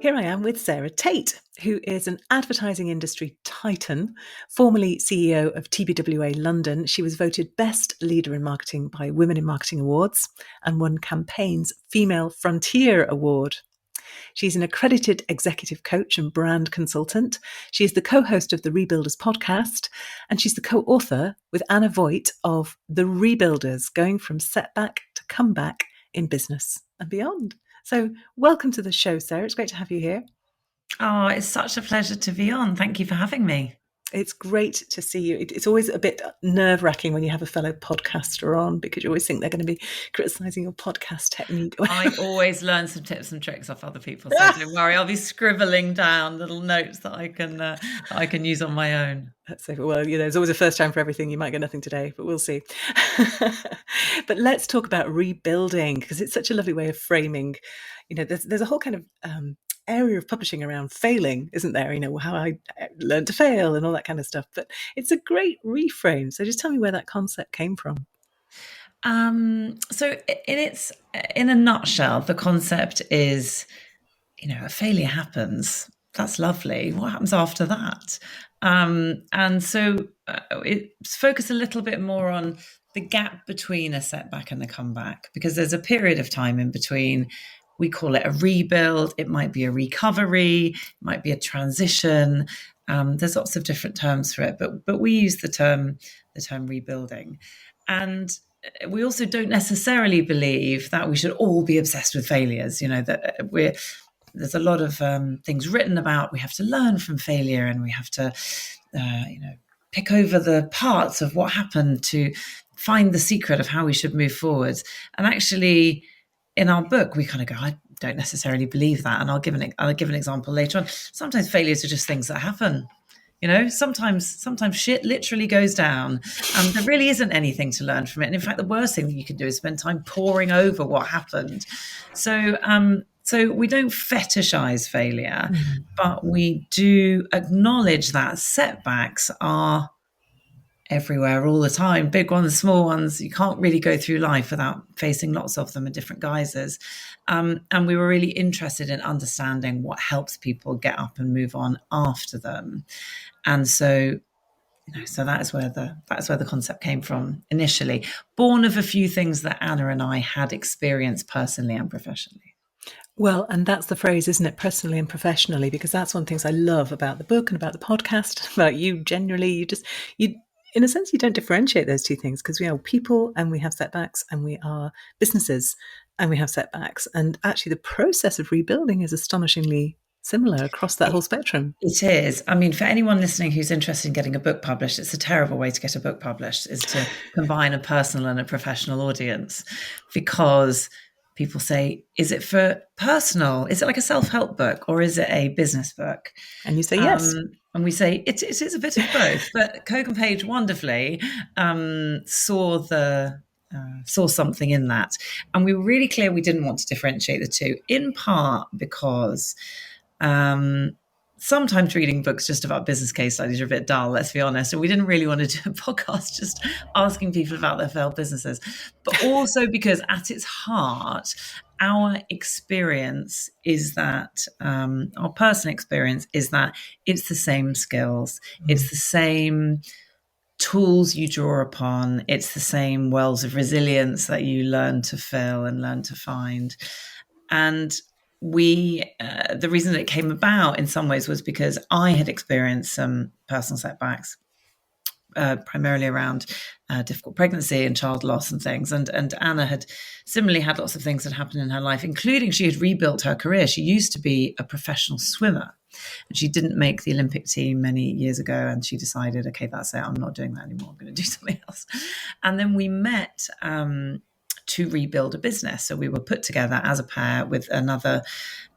Here I am with Sara Tate, who is an advertising industry titan, formerly CEO of TBWA London. She was voted Best Leader in Marketing by Women in Marketing Awards and won Campaign's Female Frontier Award. She's an accredited executive coach and brand consultant. She is the co-host of the Rebuilders podcast, and she's the co-author with Anna Vogt of The Rebuilders, Going from Setback to Comeback in Business and Beyond. So welcome to the show, Sara. It's great to have you here. Oh, it's such a pleasure to be on. Thank you for having me. It's great to see you. It's always a bit nerve-wracking when you have a fellow podcaster on because you always think they're going to be criticising your podcast technique. I always learn some tips and tricks off other people, so don't worry. I'll be scribbling down little notes that I can use on my own. That's so well. There's always a first time for everything. You might get nothing today, but we'll see. But let's talk about rebuilding because it's such a lovely way of framing. There's a whole kind of area of publishing around failing, isn't there? How I learned to fail and all that kind of stuff. But it's a great reframe. So just tell me where that concept came from. So in a nutshell, the concept is, a failure happens. That's lovely. What happens after that? And so it's focused a little bit more on the gap between a setback and a comeback, because there's a period of time in between. We call it a rebuild. It might be a recovery. It might be a transition. There's lots of different terms for it, but we use the term rebuilding. And we also don't necessarily believe that we should all be obsessed with failures. There's a lot of things written about. We have to learn from failure, and we have to, pick over the parts of what happened to find the secret of how we should move forward. And actually, in our book, we kind of go, I don't necessarily believe that. And I'll give an example later on. Sometimes failures are just things that happen. Sometimes shit literally goes down and there really isn't anything to learn from it. And in fact, the worst thing that you can do is spend time poring over what happened. So we don't fetishize failure, but we do acknowledge that setbacks are everywhere all the time, big ones, small ones. You can't really go through life without facing lots of them in different guises. And we were really interested in understanding what helps people get up and move on after them. And so that's where the concept came from initially, born of a few things that Anna and I had experienced personally and professionally. Well, and that's the phrase, isn't it? Personally and professionally, because that's one of the things I love about the book and about the podcast, about you generally. You in a sense, you don't differentiate those two things because we are people and we have setbacks, and we are businesses and we have setbacks. And actually the process of rebuilding is astonishingly similar across that whole spectrum. It is. I mean, for anyone listening who's interested in getting a book published, it's a terrible way to get a book published, is to combine a personal and a professional audience, because people say, is it for personal? Is it like a self-help book, or is it a business book? And you say yes. And we say it is a bit of both. But Kogan Page wonderfully saw something in that. And we were really clear we didn't want to differentiate the two, in part because sometimes reading books just about business case studies are a bit dull, let's be honest. And we didn't really want to do a podcast just asking people about their failed businesses. But also because at its heart, our experience is that, our personal experience is that it's the same skills. It's the same tools you draw upon. It's the same wells of resilience that you learn to fill and learn to find. And the reason that it came about in some ways was because I had experienced some personal setbacks, primarily around difficult pregnancy and child loss and things. And Anna had similarly had lots of things that happened in her life, including she had rebuilt her career. She used to be a professional swimmer, and she didn't make the Olympic team many years ago. And she decided, okay, that's it. I'm not doing that anymore. I'm going to do something else. And then we met to rebuild a business. So we were put together as a pair with another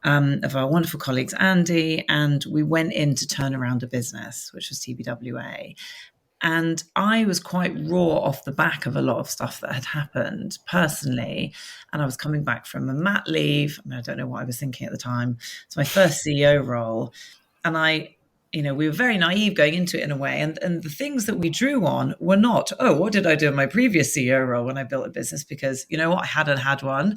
of our wonderful colleagues, Andy, and we went in to turn around a business, which was TBWA. And I was quite raw off the back of a lot of stuff that had happened personally. And I was coming back from a mat leave. I mean, I don't know what I was thinking at the time. It's my first CEO role. And I we were very naive going into it in a way. And the things that we drew on were not, oh, what did I do in my previous CEO role when I built a business? Because you know what, I hadn't had one.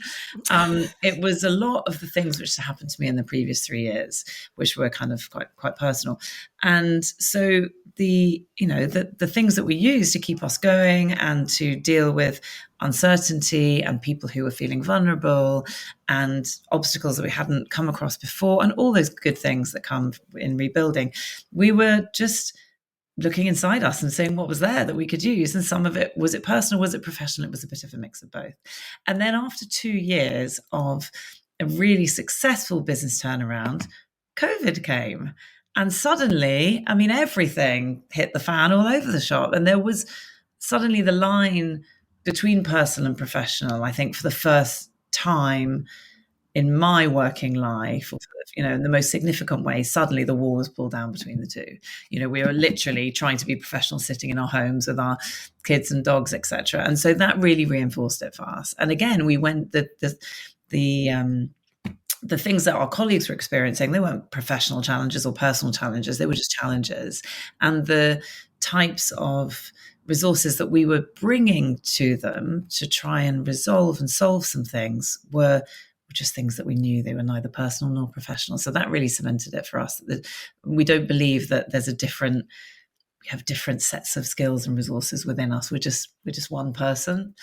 It was a lot of the things which happened to me in the previous 3 years, which were kind of quite personal. And so the things that we use to keep us going and to deal with uncertainty and people who were feeling vulnerable and obstacles that we hadn't come across before and all those good things that come in rebuilding, we were just looking inside us and saying what was there that we could use. And some of it, was it personal, was it professional? It was a bit of a mix of both. And then after 2 years of a really successful business turnaround, COVID came. And suddenly, I mean, everything hit the fan all over the shop. And there was suddenly the line between personal and professional, I think, for the first time in my working life, in the most significant way, suddenly the wall was pulled down between the two. We were literally trying to be professional, sitting in our homes with our kids and dogs, etc. And so that really reinforced it for us. And again, we went the things that our colleagues were experiencing, they weren't professional challenges or personal challenges, they were just challenges. And the types of resources that we were bringing to them to try and resolve and solve some things were just things that we knew they were neither personal nor professional. So that really cemented it for us. That we don't believe that we have different sets of skills and resources within us. We're just one person.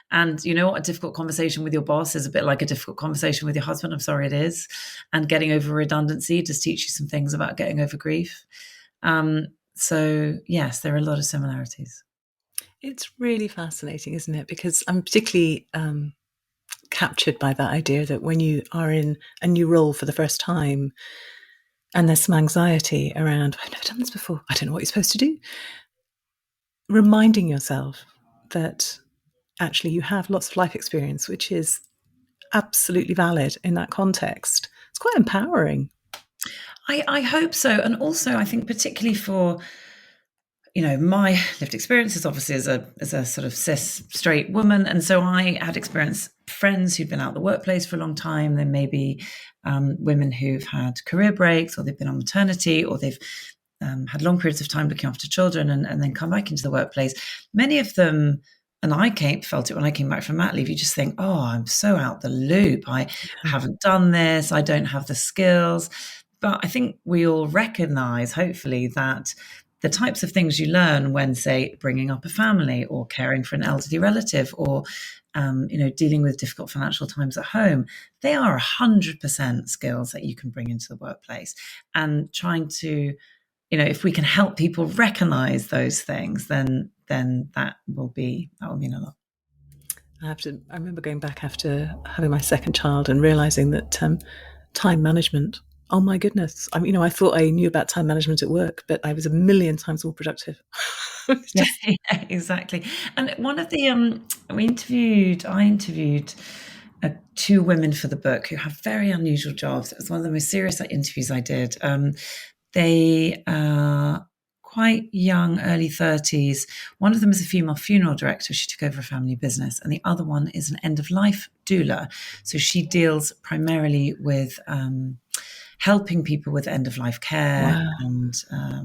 And you know what? A difficult conversation with your boss is a bit like a difficult conversation with your husband. I'm sorry, it is. And getting over redundancy does teach you some things about getting over grief. So yes, there are a lot of similarities. It's really fascinating, isn't it? Because I'm particularly captured by that idea that when you are in a new role for the first time and there's some anxiety around, I've never done this before, I don't know what you're supposed to do, reminding yourself that actually you have lots of life experience, which is absolutely valid in that context. It's quite empowering. I hope so. And also, I think particularly for, my lived experiences, obviously as a sort of cis straight woman. And so I had experienced friends who'd been out of the workplace for a long time. There may be women who've had career breaks, or they've been on maternity, or they've had long periods of time looking after children and then come back into the workplace. Many of them, and I felt it when I came back from mat leave, you just think, oh, I'm so out the loop. I haven't done this. I don't have the skills. But I think we all recognize, hopefully, that the types of things you learn when, say, bringing up a family or caring for an elderly relative or, dealing with difficult financial times at home, they are 100% skills that you can bring into the workplace. And trying to, if we can help people recognize those things, then that will mean a lot. I remember going back after having my second child and realizing that time management, oh my goodness. I thought I knew about time management at work, but I was a million times more productive. Yeah, exactly. And one of the I interviewed 2 women for the book who have very unusual jobs. It was one of the most serious interviews I did. They are quite young, early 30s. One of them is a female funeral director. She took over a family business. And the other one is an end-of-life doula. So she deals primarily with helping people with end-of-life care. Wow. And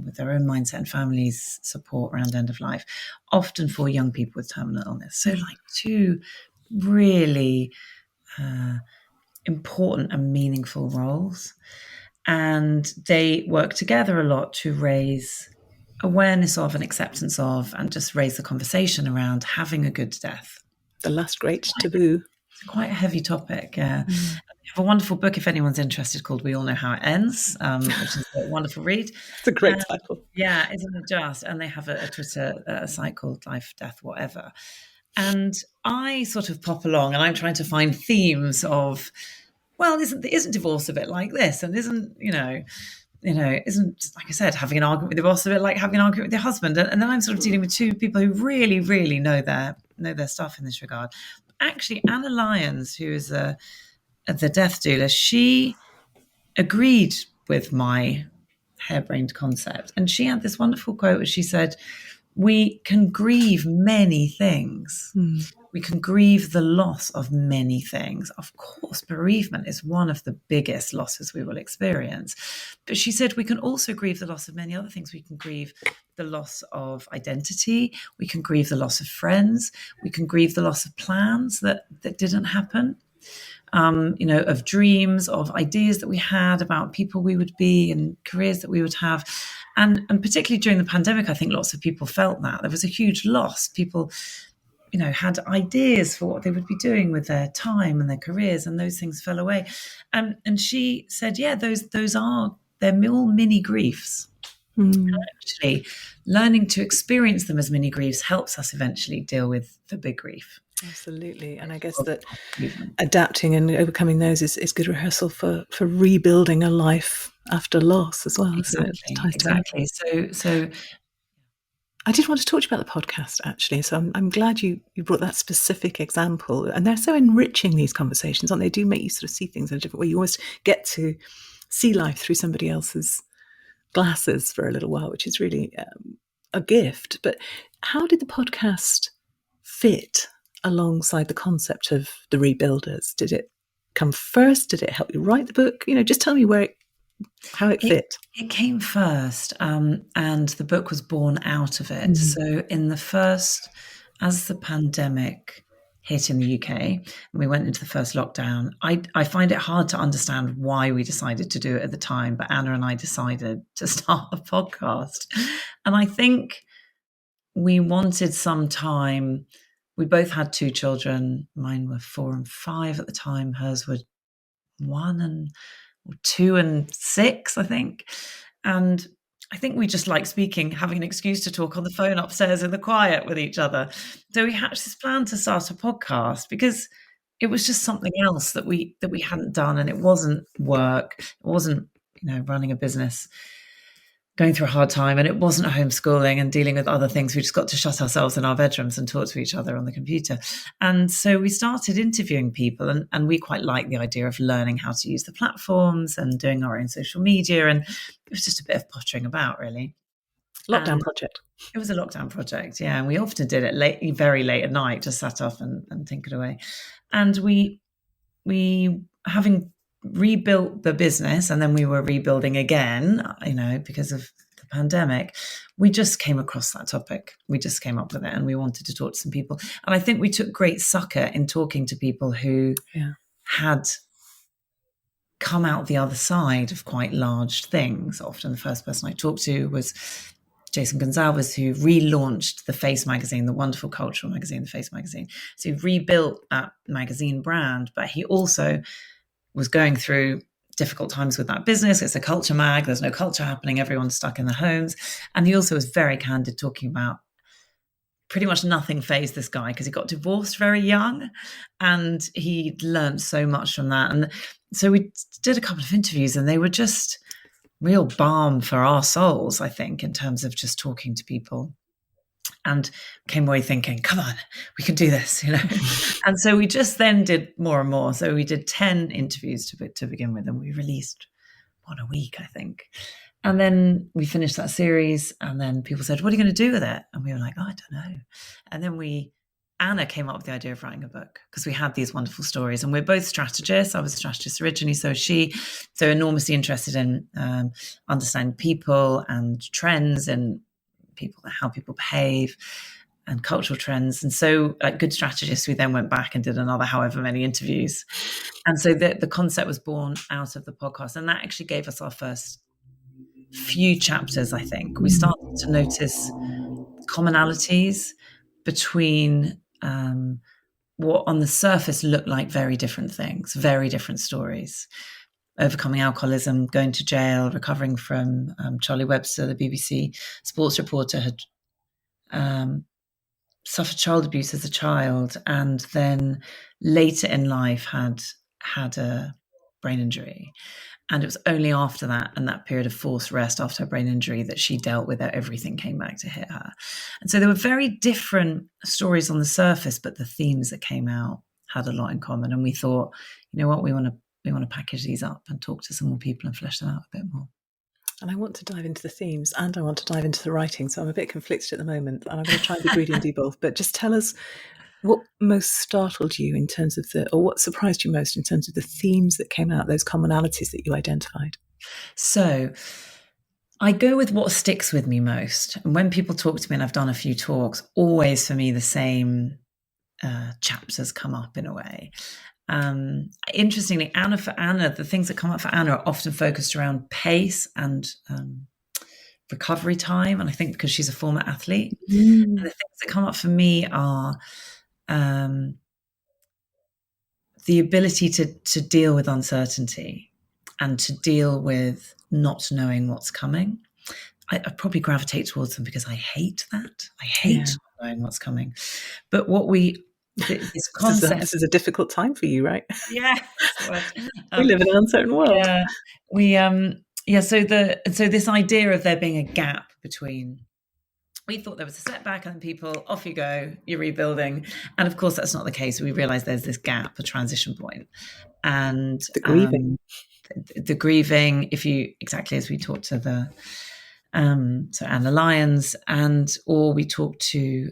with their own mindset and families support around end-of-life, often for young people with terminal illness. So like 2 really important and meaningful roles. And they work together a lot to raise awareness of and acceptance of, and just raise the conversation around having a good death. The last great taboo. It's quite a heavy topic, yeah. We have a wonderful book, if anyone's interested, called We All Know How It Ends, which is a wonderful read. It's a great title. Yeah, isn't it just? And they have a Twitter site called Life, Death, Whatever. And I sort of pop along and I'm trying to find themes of, well, isn't divorce a bit like this? And isn't, isn't, like I said, having an argument with your boss a bit like having an argument with your husband? And then I'm sort of dealing with 2 people who really, really know their stuff in this regard. Actually, Anna Lyons, who is the death doula, she agreed with my harebrained concept. And she had this wonderful quote where she said, we can grieve many things. We can grieve the loss of many things. Of course, bereavement is one of the biggest losses we will experience. But she said we can also grieve the loss of many other things. We can grieve the loss of identity. We can grieve the loss of friends. We can grieve the loss of plans that didn't happen. Of dreams, of ideas that we had about people we would be and careers that we would have. And particularly during the pandemic, I think lots of people felt that. There was a huge loss. People, had ideas for what they would be doing with their time and their careers, and those things fell away. And she said, they're all mini griefs. Actually, learning to experience them as mini griefs helps us eventually deal with the big grief. Absolutely. And I guess that adapting and overcoming those is good rehearsal for rebuilding a life after loss as well. Exactly. So I did want to talk to you about the podcast, actually. So I'm glad you brought that specific example. And they're so enriching, these conversations, aren't they? They do make you sort of see things in a different way. You almost get to see life through somebody else's glasses for a little while, which is really a gift. But how did the podcast fit alongside the concept of the rebuilders? Did it come first? Did it help you write the book? Just tell me how it fit. It came first, and the book was born out of it. So as the pandemic hit in the UK, and we went into the first lockdown, I find it hard to understand why we decided to do it at the time, but Anna and I decided to start a podcast. And I think we wanted some time. We both had 2 children. Mine were 4 and 5 at the time. Hers were 2 and 6, I think. And I think we just like speaking, having an excuse to talk on the phone upstairs in the quiet with each other. So we hatched this plan to start a podcast because it was just something else that we hadn't done, and it wasn't work. It wasn't, running a business, going through a hard time, and it wasn't homeschooling and dealing with other things. We just got to shut ourselves in our bedrooms and talk to each other on the computer. And so we started interviewing people, and we quite liked the idea of learning how to use the platforms and doing our own social media. And it was just a bit of pottering about, really. Lockdown project. It was a lockdown project, yeah. And we often did it very late at night, just sat up and tinkered away. And we having rebuilt the business, and then we were rebuilding again, because of the pandemic, we just came across that topic. We just came up with it, and we wanted to talk to some people. And I think we took great succor in talking to people who had come out the other side of quite large things. Often the first person I talked to was Jason Gonzalez, who relaunched The Face magazine, the wonderful cultural magazine, The Face magazine. So he rebuilt that magazine brand, but he also was going through difficult times with that business. It's a culture mag. There's no culture happening. Everyone's stuck in their homes. And he also was very candid, talking about pretty much nothing fazed this guy because he got divorced very young, and he learned so much from that. And so we did a couple of interviews, and they were just real balm for our souls, I think, in terms of just talking to people. And came away thinking, come on, we can do this, And so we just then did more and more. So we did 10 interviews to begin with, and we released one a week, I think. And then we finished that series, and then people said, what are you going to do with it? And we were like, I don't know. And then Anna came up with the idea of writing a book because we had these wonderful stories, and we're both strategists. I was a strategist originally, so is she. So enormously interested in understanding people and trends and people, how people behave and cultural trends. And so like good strategists, we then went back and did another however many interviews. And so the concept was born out of the podcast. And that actually gave us our first few chapters, I think. We started to notice commonalities between what on the surface looked like very different things, very different stories. Overcoming alcoholism, going to jail, recovering from Charlie Webster, the BBC sports reporter, had suffered child abuse as a child, and then later in life had a brain injury. And it was only after that, and that period of forced rest after her brain injury, that she dealt with it. Everything came back to hit her. And so there were very different stories on the surface, but the themes that came out had a lot in common. And we thought, you know what, we want to package these up and talk to some more people and flesh them out a bit more. And I want to dive into the themes and I want to dive into the writing. So I'm a bit conflicted at the moment and I'm going to try and be greedy and do both. But just tell us what most startled you in terms of or what surprised you most in terms of the themes that came out, those commonalities that you identified. So I go with what sticks with me most. And when people talk to me, and I've done a few talks, always for me the same chapters come up in a way. Interestingly, for Anna, the things that come up for Anna are often focused around pace and recovery time. And I think because she's a former athlete, and the things that come up for me are the ability to deal with uncertainty and to deal with not knowing what's coming. I probably gravitate towards them because I hate that. I hate not knowing what's coming. But this concept... This is a difficult time for you, right? Yeah. We live in an uncertain world. Yeah. So this idea of there being a gap between... We thought there was a setback and then people, off you go, you're rebuilding. And of course, that's not the case. We realize there's this gap, a transition point. And the grieving. The grieving, exactly as we talked to so Anna Lyons, or we talked to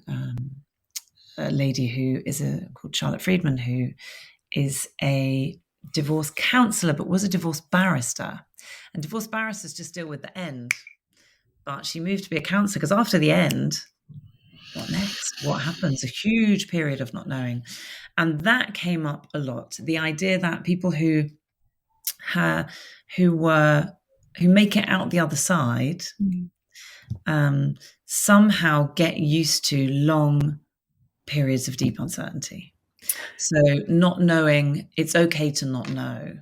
a lady who is called Charlotte Friedman, who is a divorce counsellor, but was a divorce barrister. And divorce barristers just deal with the end. But she moved to be a counsellor because after the end, what next? What happens? A huge period of not knowing. And that came up a lot. The idea that people who make it out the other side somehow get used to long periods of deep uncertainty. So not knowing, it's okay to not know.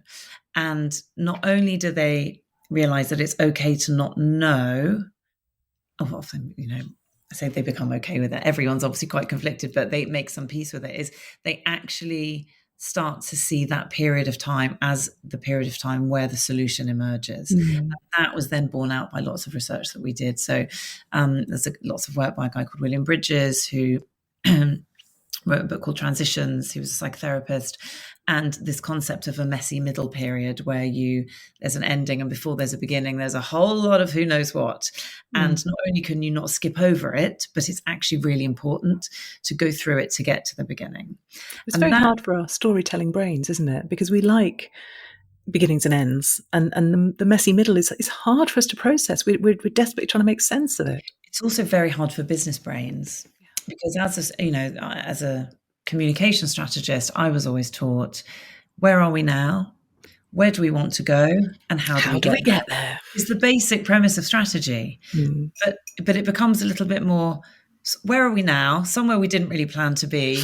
And not only do they realize that it's okay to not know, often, I say they become okay with it. Everyone's obviously quite conflicted, but they make some peace with it, is they actually start to see that period of time as the period of time where the solution emerges. And that was then borne out by lots of research that we did. So there's lots of work by a guy called William Bridges, who wrote a book called Transitions. He was a psychotherapist. And this concept of a messy middle period where there's an ending and before there's a beginning, there's a whole lot of who knows what. And not only can you not skip over it, but it's actually really important to go through it to get to the beginning. It's very hard for our storytelling brains, isn't it? Because we like beginnings and ends, and the messy middle is hard for us to process. We're desperately trying to make sense of it. It's also very hard for business brains because as a communication strategist, I was always taught, where are we now? Where do we want to go? And how do we get there? It's the basic premise of strategy. But it becomes a little bit more, where are we now? Somewhere we didn't really plan to be.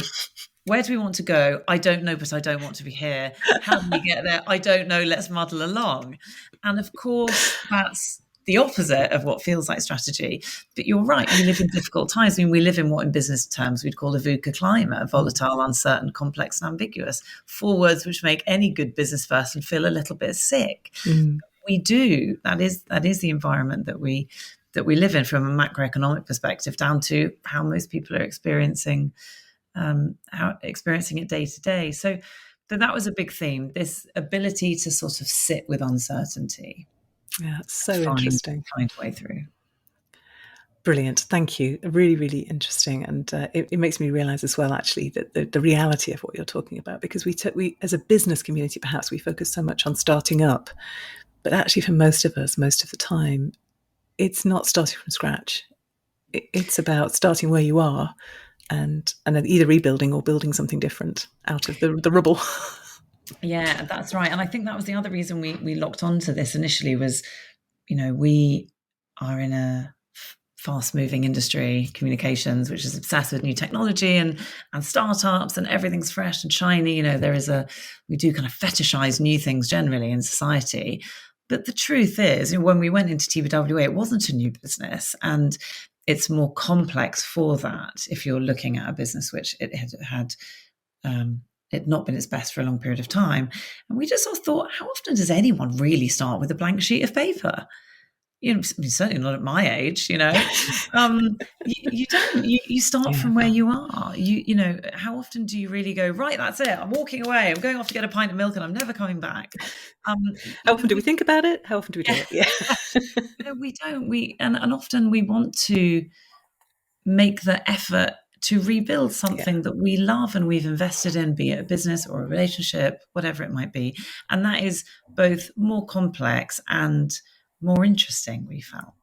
Where do we want to go? I don't know, but I don't want to be here. How do we get there? I don't know. Let's muddle along. And of course, that's the opposite of what feels like strategy. But you're right. We live in difficult times. I mean, we live in what in business terms we'd call a VUCA climate, volatile, uncertain, complex, and ambiguous. 4 words which make any good business person feel a little bit sick. We do. That is the environment that we live in from a macroeconomic perspective, down to how most people are experiencing it day to day. So that was a big theme, this ability to sort of sit with uncertainty. Yeah, it's so interesting. Find a way through. Brilliant. Thank you. Really, really interesting. And it makes me realize as well, actually, that the reality of what you're talking about, because we as a business community, perhaps we focus so much on starting up, but actually for most of us, most of the time, it's not starting from scratch. It's about starting where you are and either rebuilding or building something different out of the rubble. Yeah, that's right. And I think that was the other reason we locked onto this initially was, we are in a fast-moving industry, communications, which is obsessed with new technology and startups, and everything's fresh and shiny. We do kind of fetishize new things generally in society. But the truth is, when we went into TBWA, it wasn't a new business, and it's more complex for that if you're looking at a business which it had not been its best for a long period of time. And we just sort of thought, how often does anyone really start with a blank sheet of paper? certainly not at my age, you don't, you start Yeah. from where you are. How often do you really go, right, that's it, I'm walking away, I'm going off to get a pint of milk and I'm never coming back. How often do we think about it? How often do we do it? Yeah. No, we don't. And often we want to make the effort to rebuild something that we love and we've invested in, be it a business or a relationship, whatever it might be. And that is both more complex and more interesting, we felt.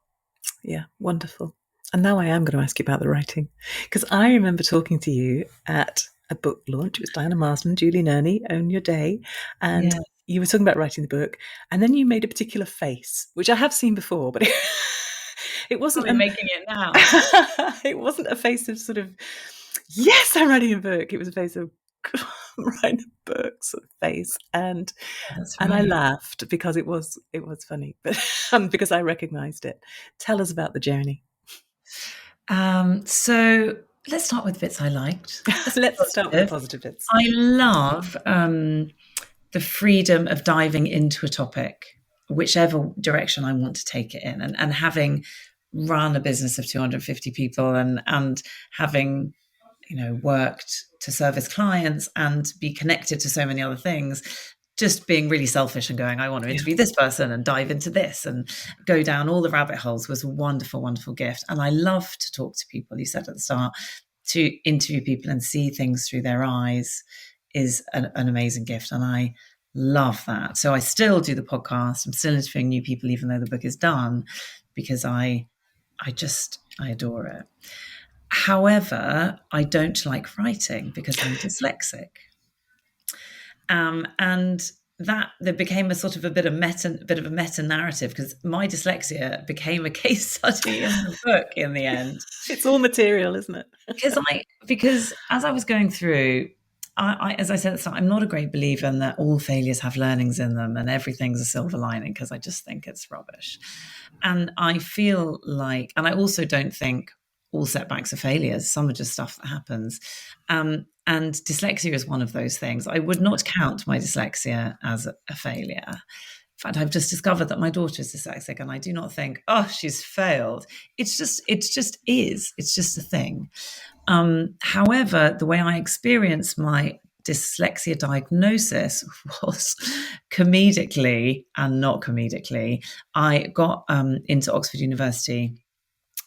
Yeah, wonderful. And now I am going to ask you about the writing, because I remember talking to you at a book launch. It was Diana Marsden, Julie Nerney, Own Your Day. And you were talking about writing the book. And then you made a particular face, which I have seen before, but it wasn't Probably making it now. It wasn't a face of sort of, yes, I'm writing a book. It was a face of, I'm writing a book sort of face. And I laughed because it was funny, but because I recognised it. Tell us about the journey. So let's start with bits I liked. Let's start with the positive bits. I love the freedom of diving into a topic, whichever direction I want to take it in, and having run a business of 250 people and having worked to service clients and be connected to so many other things, just being really selfish and going, I want to interview this person and dive into this and go down all the rabbit holes was a wonderful, wonderful gift. And I love to talk to people. You said at the start, to interview people and see things through their eyes is an amazing gift. And I love that. So I still do the podcast. I'm still interviewing new people, even though the book is done, because I adore it. However, I don't like writing because I'm dyslexic. And that there became a sort of a bit of a meta narrative, because my dyslexia became a case study in the book in the end. It's all material, isn't it? Because as I was going through, as I said at the start, I'm not a great believer in that all failures have learnings in them and everything's a silver lining, because I just think it's rubbish. And I feel like, and I also don't think all setbacks are failures. Some are just stuff that happens. And dyslexia is one of those things. I would not count my dyslexia as a failure. In fact, I've just discovered that my daughter is dyslexic, and I do not think, oh, she's failed. It just is. It's just a thing. However, the way I experienced my dyslexia diagnosis was comedically and not comedically. I got into Oxford University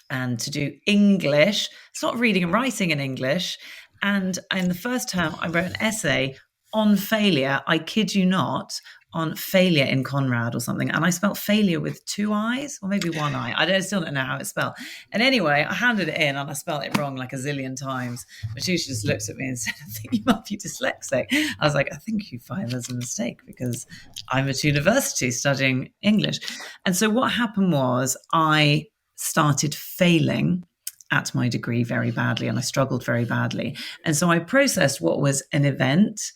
and to do English. It's not reading and writing in English. And in the first term, I wrote an essay on failure. I kid you not, on failure in Conrad or something. And I spelt failure with 2 I's or maybe 1 I. I still don't know how it's spelled. And anyway, I handed it in and I spelled it wrong like a zillion times. But she just looked at me and said, I think you might be dyslexic. I was like, I think you find there's a mistake, because I'm at university studying English. And so what happened was I started failing at my degree very badly, and I struggled very badly. And so I processed what was an event,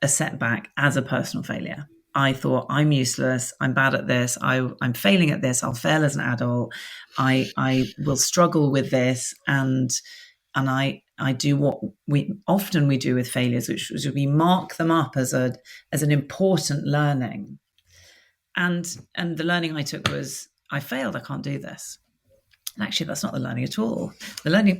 a setback, as a personal failure. I thought, I'm useless, I'm bad at this, I'm failing at this, I'll fail as an adult, I will struggle with this, and I do what we often do with failures, which is we mark them up as an important learning. And the learning I took was, I failed, I can't do this. And actually, that's not the learning at all. The learning,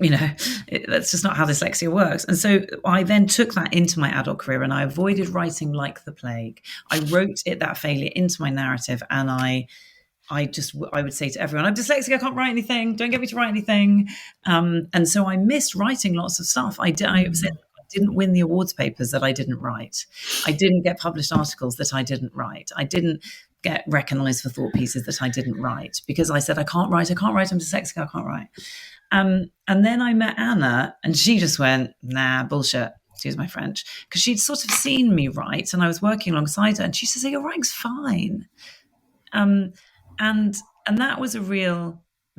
that's just not how dyslexia works. And so I then took that into my adult career, and I avoided writing like the plague. I wrote that failure into my narrative, and I would say to everyone, I'm dyslexic, I can't write anything, don't get me to write anything. And so I missed writing lots of stuff. I didn't win the awards papers that I didn't write. I didn't get published articles that I didn't write. I didn't get recognized for thought pieces that I didn't write, because I said, I can't write, I'm dyslexic, I can't write. And then I met Anna, and she just went, nah, bullshit, excuse my French, because she'd sort of seen me write, and I was working alongside her, and she said, your writing's fine. And that was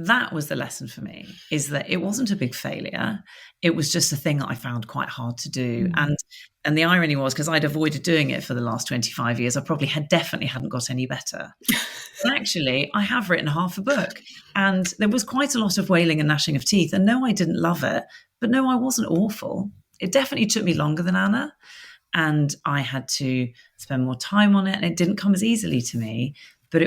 that was the lesson for me, is that it wasn't a big failure. It was just a thing that I found quite hard to do. Mm-hmm. And the irony was, because I'd avoided doing it for the last 25 years, I probably definitely hadn't got any better. But actually, I have written half a book, and there was quite a lot of wailing and gnashing of teeth. And no, I didn't love it, but no, I wasn't awful. It definitely took me longer than Anna, and I had to spend more time on it, and it didn't come as easily to me, but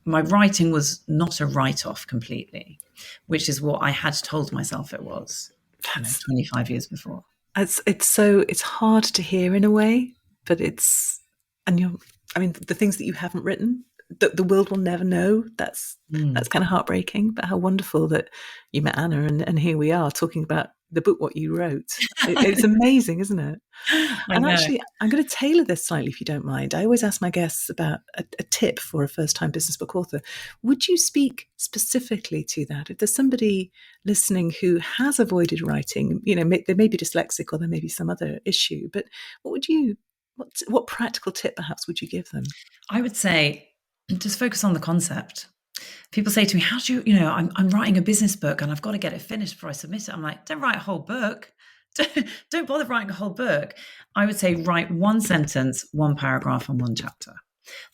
my writing was not a write-off completely, which is what I had told myself it was, 25 years before. It's hard to hear in a way, but the things that you haven't written, the world will never know. That's kind of heartbreaking, but how wonderful that you met Anna and here we are talking about the book, what you wrote. It's amazing, isn't it? And actually, I'm going to tailor this slightly, if you don't mind. I always ask my guests about a tip for a first-time business book author. Would you speak specifically to that? If there's somebody listening who has avoided writing, they may be dyslexic or there may be some other issue, but what practical tip perhaps would you give them? I would say just focus on the concept. People say to me, how do you, I'm writing a business book and I've got to get it finished before I submit it. I'm like, don't write a whole book. Don't bother writing a whole book. I would say write one sentence, one paragraph, and one chapter.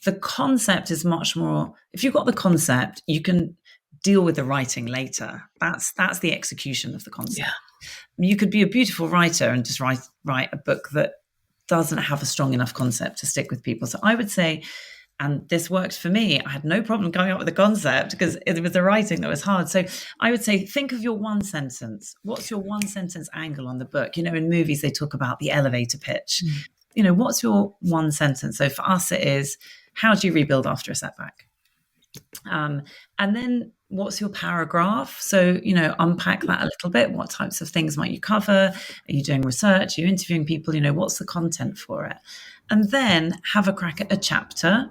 The concept is much more, if you've got the concept, you can deal with the writing later. That's the execution of the concept. Yeah. You could be a beautiful writer and just write a book that doesn't have a strong enough concept to stick with people. So I would say, and this worked for me, I had no problem coming up with a concept because it was the writing that was hard. So I would say, think of your one sentence. What's your one sentence angle on the book? In movies, they talk about the elevator pitch. What's your one sentence? So for us, it is, how do you rebuild after a setback? And then what's your paragraph? So, unpack that a little bit. What types of things might you cover? Are you doing research? Are you interviewing people? What's the content for it? And then have a crack at a chapter.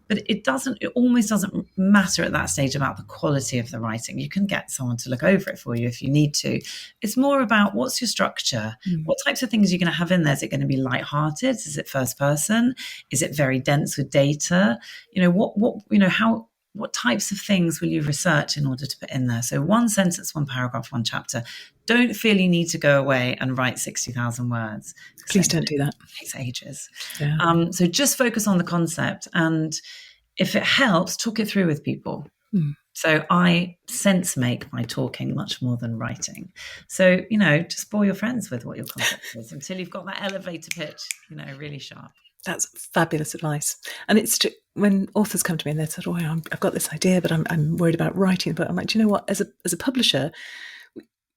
But it almost doesn't matter at that stage about the quality of the writing. You can get someone to look over it for you if you need to. It's more about, what's your structure? What types of things are you going to have in there? Is it going to be lighthearted? Is it first person? Is it very dense with data? What types of things will you research in order to put in there? So one sentence, one paragraph, one chapter. Don't feel you need to go away and write 60,000 words. Please don't do that. It takes ages. Yeah. So just focus on the concept. And if it helps, talk it through with people. So I sense make by talking much more than writing. So, just bore your friends with what your concept is until you've got that elevator pitch, really sharp. That's fabulous advice. And it's when authors come to me and they said, "Oh, I've got this idea, but I'm worried about writing." But I'm like, do you know what? As a publisher,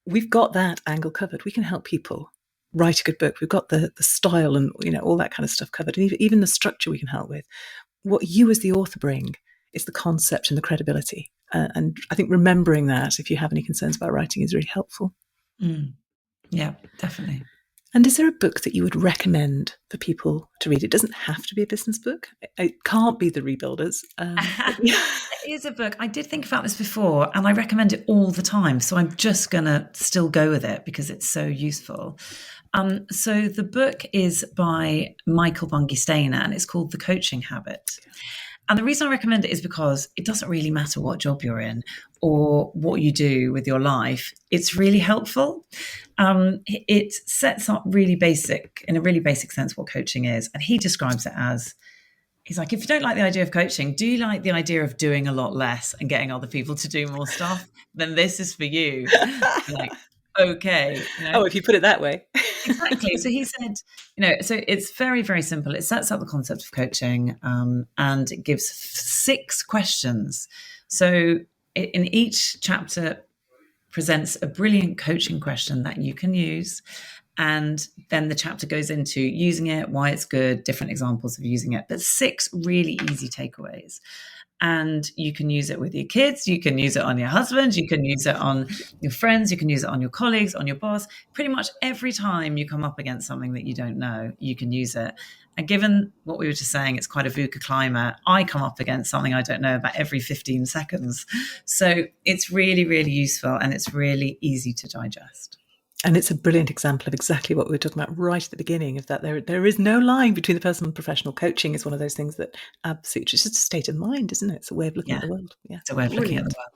we've got that angle covered. We can help people write a good book. We've got the style and all that kind of stuff covered. And even the structure we can help with. What you as the author bring is the concept and the credibility. And I think remembering that, if you have any concerns about writing, is really helpful. Yeah, definitely. And is there a book that you would recommend for people to read? It doesn't have to be a business book. It can't be The Rebuilders. It is a book. I did think about this before, and I recommend it all the time. So I'm just going to still go with it because it's so useful. So the book is by Michael Bungay-Stayner, and it's called The Coaching Habit. And the reason I recommend it is because it doesn't really matter what job you're in or what you do with your life. It's really helpful. It sets up in a really basic sense, what coaching is. And he describes it as, he's like, if you don't like the idea of coaching, do you like the idea of doing a lot less and getting other people to do more stuff? Then this is for you. Like, okay. Oh, if you put it that way. Exactly. So he said, so it's very, very simple. It sets up the concept of coaching and it gives 6 questions. So in each chapter presents a brilliant coaching question that you can use. And then the chapter goes into using it, why it's good, different examples of using it, but 6 really easy takeaways. And you can use it with your kids, you can use it on your husband, you can use it on your friends, you can use it on your colleagues, on your boss. Pretty much every time you come up against something that you don't know, you can use it. And given what we were just saying, it's quite a VUCA climate. I come up against something I don't know about every 15 seconds. So it's really, really useful and it's really easy to digest. And it's a brilliant example of exactly what we were talking about right at the beginning, of that there is no line between the personal and professional. Coaching is one of those things that absolutely, it's just a state of mind, isn't it? It's a way of looking at the world. Yeah, it's a way of looking at the world.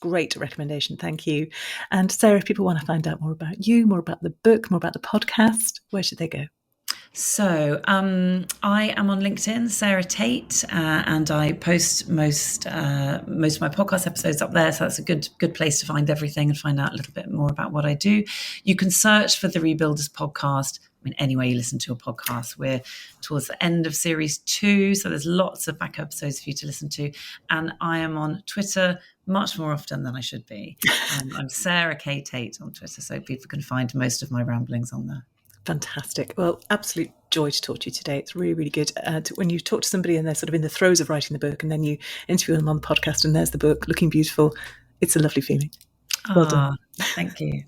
Great recommendation. Thank you. And Sarah, if people want to find out more about you, more about the book, more about the podcast, where should they go? So I am on LinkedIn, Sara Tate, and I post most of my podcast episodes up there. So that's a good place to find everything and find out a little bit more about what I do. You can search for the Rebuilders podcast. I mean, anyway, you listen to a podcast. We're towards the end of series 2, so there's lots of back episodes for you to listen to. And I am on Twitter much more often than I should be. I'm Sara K. Tate on Twitter, so people can find most of my ramblings on there. Fantastic. Well, absolute joy to talk to you today. It's really, really good. When you talk to somebody and they're sort of in the throes of writing the book, and then you interview them on the podcast and there's the book looking beautiful, it's a lovely feeling. Well done. Thank you.